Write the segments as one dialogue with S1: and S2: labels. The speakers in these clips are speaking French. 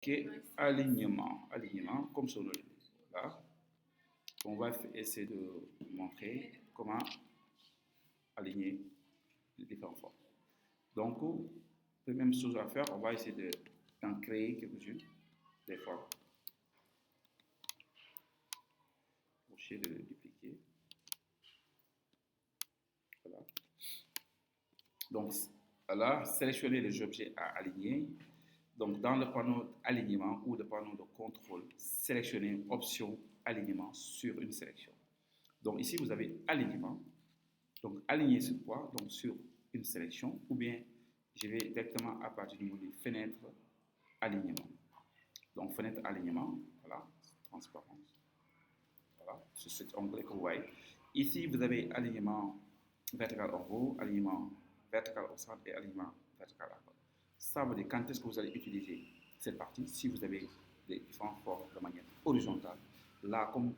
S1: Ok, alignement, comme sur le là, on va essayer de montrer comment aligner les différentes formes. Donc, la même chose à faire, on va essayer d'en créer quelques-unes, des formes, coucher, de dupliquer. Voilà. Donc, là, sélectionnez les objets à aligner. Donc, dans le panneau alignement ou le panneau de contrôle, sélectionnez option alignement sur une sélection. Donc, ici, vous avez alignement. Donc, aligner sur quoi? Donc, sur une sélection ou bien je vais directement à partir du menu fenêtre alignement. Donc, fenêtre alignement, voilà, transparence. Voilà, c'est cet onglet que vous voyez. Ici, vous avez alignement vertical en haut, alignement vertical au centre et alignement vertical à bas. Ça veut dire quand est-ce que vous allez utiliser cette partie si vous avez des différentes formes de manière horizontale. Là, comme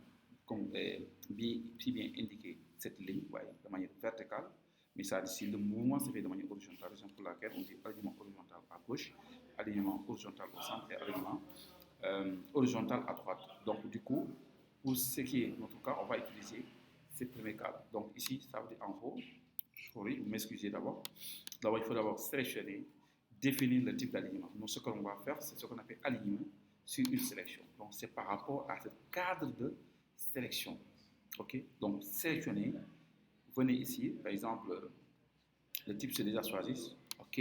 S1: si bien indiqué cette ligne, voyez, de manière verticale, mais ça si le mouvement se fait de manière horizontale, raison pour laquelle on dit alignement horizontal à gauche, alignement horizontal au centre et alignement horizontal à droite. Donc, du coup, pour ce qui est notre cas, on va utiliser ces premiers cas. Donc, ici, ça veut dire en haut. Oui, vous m'excusez d'abord. D'abord, il faut d'abord sélectionner, définir le type d'alignement. Donc, ce qu'on va faire, c'est ce qu'on appelle alignement sur une sélection. Donc, c'est par rapport à ce cadre de sélection. OK? Donc, sélectionnez. Venez ici, par exemple, le type c'est déjà choisi. OK?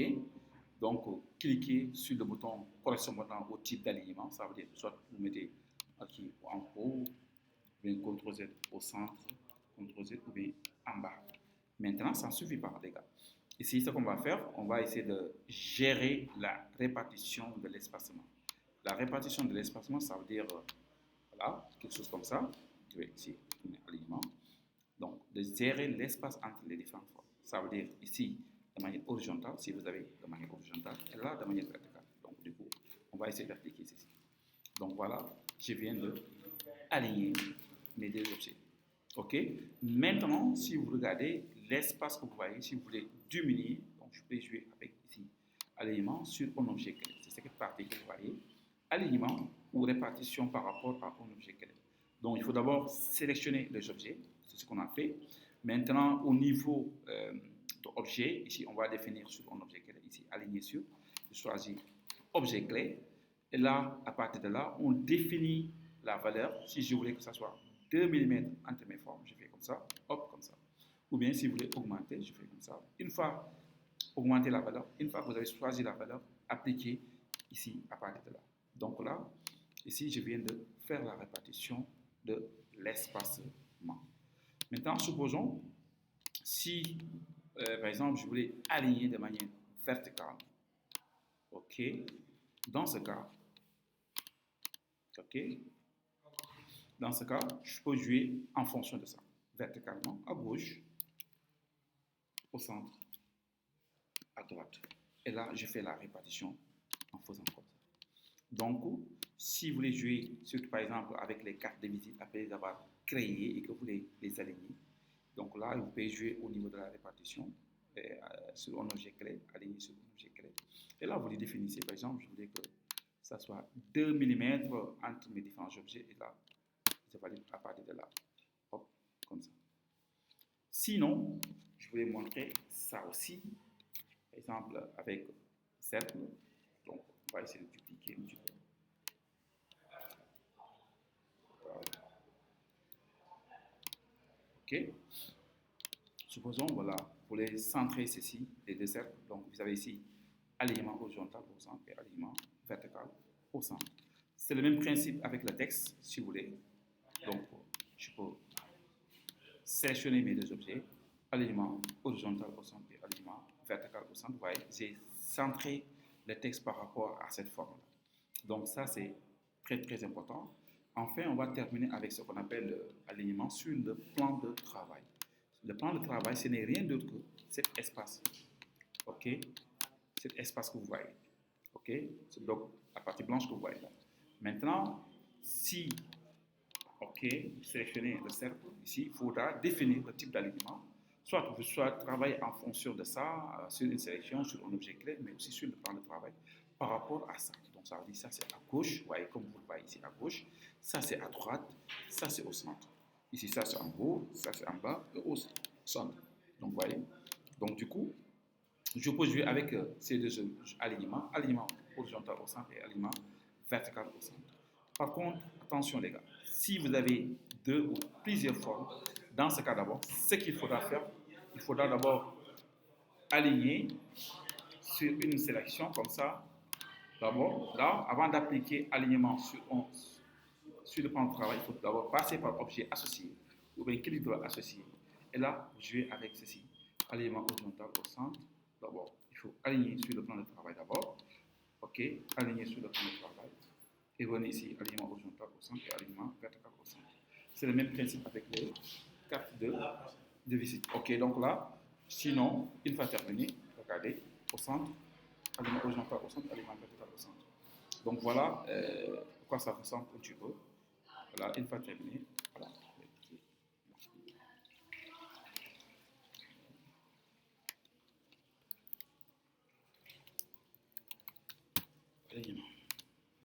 S1: Donc, cliquez sur le bouton correspondant au type d'alignement. Ça veut dire soit vous mettez aquí en haut, bien CTRL Z au centre, CTRL Z ou bien en bas. Maintenant, ça ne suffit pas, les gars. Ici, ce qu'on va faire, on va essayer de gérer la répartition de l'espacement. La répartition de l'espacement, ça veut dire, voilà, quelque chose comme ça. Je vais ici tourner alignement. Donc, de gérer l'espace entre les différentes formes. Ça veut dire ici, de manière horizontale, si vous avez de manière horizontale, et là, de manière verticale. Donc, du coup, on va essayer d'appliquer ceci. Donc, voilà, je viens de aligner mes deux objets. OK? Maintenant, si vous regardez l'espace que vous voyez, si vous voulez diminuer, donc je peux jouer avec ici, alignement sur un objet clé. C'est cette partie que vous voyez. Alignement ou répartition par rapport à un objet clé. Donc, il faut d'abord sélectionner les objets. C'est ce qu'on a fait. Maintenant, au niveau de l'objet, ici, on va définir sur un objet clé. Ici, aligner sur. Je choisis objet clé. Et là, à partir de là, on définit la valeur. Si je voulais que ça soit 2 mm entre mes formes, je fais comme ça, hop, comme ça. Ou bien si vous voulez augmenter, je fais comme ça. Une fois augmenter la valeur, une fois que vous avez choisi la valeur, appliquez ici à partir de là. Donc là, ici, je viens de faire la répartition de l'espacement. Maintenant, supposons, si, par exemple, je voulais aligner de manière verticale, OK, dans ce cas, OK, dans ce cas, je peux jouer en fonction de ça, verticalement, à gauche, au centre, à droite. Et là, je fais la répartition en faisant comme ça. Donc, si vous voulez jouer, surtout par exemple avec les cartes de visite après les avoir créées et que vous voulez les aligner, donc là, vous pouvez jouer au niveau de la répartition sur un objet clé, aligné sur un objet clé. Et là, vous les définissez, par exemple, je voulais que ça soit 2 mm entre mes différents objets et là, je valide à partir de là. Hop, comme ça. Sinon, je voulais montrer ça aussi, par exemple avec cercle. Donc, on va essayer de dupliquer un petit peu. OK. Supposons, voilà, vous voulez centrer ceci, les deux cercles. Donc, vous avez ici alignement horizontal au centre et alignement vertical au centre. C'est le même principe avec le texte, si vous voulez. Donc, je peux sélectionner mes deux objets, alignement horizontal au centre et alignement vertical au centre. Vous voyez, j'ai centré le texte par rapport à cette forme-là. Donc, ça, c'est très, très important. Enfin, on va terminer avec ce qu'on appelle l'alignement sur le plan de travail. Le plan de travail, ce n'est rien d'autre que cet espace. OK? Cet espace que vous voyez. OK? C'est donc la partie blanche que vous voyez là. Maintenant, si, OK, vous sélectionnez le cercle ici, il faudra définir le type d'alignement. Soit travailler en fonction de ça, sur une sélection, sur un objet clé, mais aussi sur le plan de travail par rapport à ça. Donc, Donc ça veut dire ça c'est à gauche, vous voyez comme vous le voyez ici à gauche, ça c'est à droite, ça c'est au centre. Ici ça c'est en haut, ça c'est en bas et au centre. Donc vous voyez. Donc du coup, je peux jouer avec ces deux alignements, alignement horizontal au centre et alignement vertical au centre. Par contre, attention les gars, si vous avez deux ou plusieurs formes, dans ce cas d'abord, ce qu'il faudra faire, il faudra d'abord aligner sur une sélection comme ça. D'abord, là, avant d'appliquer alignement sur le plan de travail, il faut d'abord passer par objet associé ou bien clic droit associé. Et là, vous jouez avec ceci. Alignement horizontal au centre. D'abord, il faut aligner sur le plan de travail d'abord. OK, aligner sur le plan de travail. Et venez ici, alignement horizontal au centre et alignement vertical au centre. C'est le même principe avec les cartes de visite. OK, donc là, sinon, une fois terminé, regardez, au centre, alignement horizontal au centre, alignement vertical au centre. Donc voilà quoi ça ressemble un petit peu. Voilà, une fois terminé, voilà. Alignement.